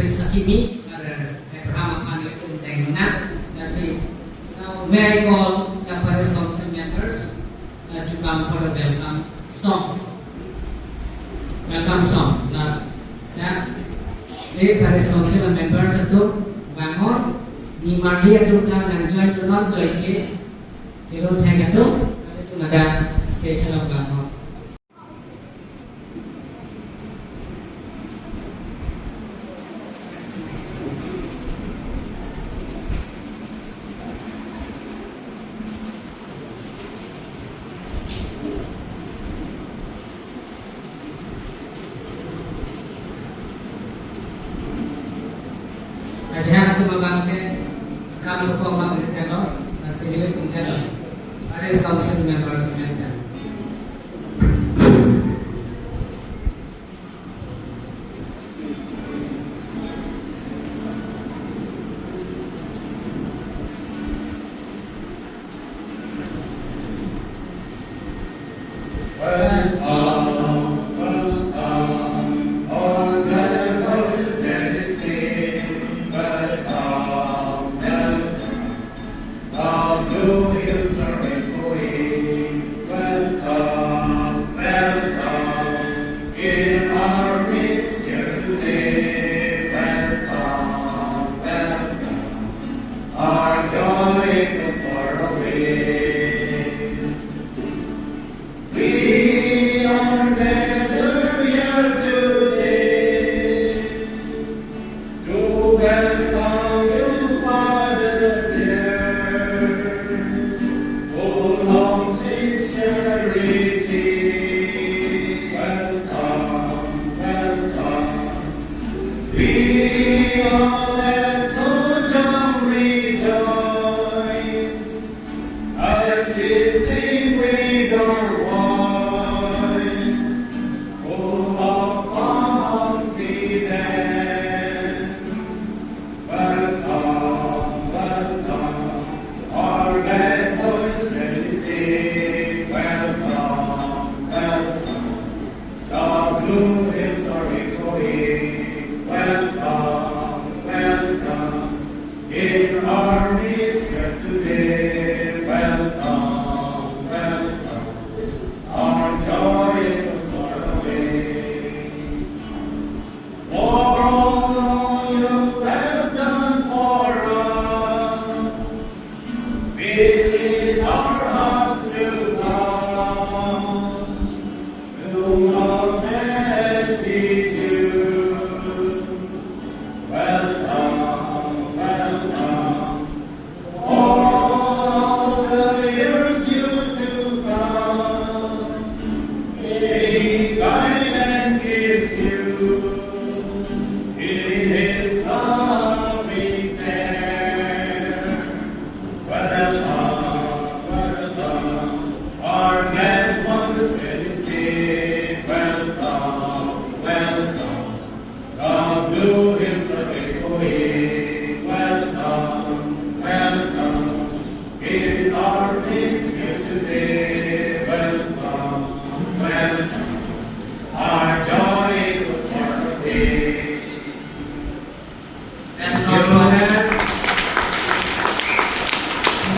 Sakimi, Abraham Panggil Tengna. Now, may I call the Paris Council members to come for a welcome song. Welcome song. Paris Council members itu bangun ni mardi itu kan enjoy to not join ke kilo thang itu naga stage lang bangun. Jangan aku mabangke kamu ko mabangke no nasili tumte no Paris Council members member. We are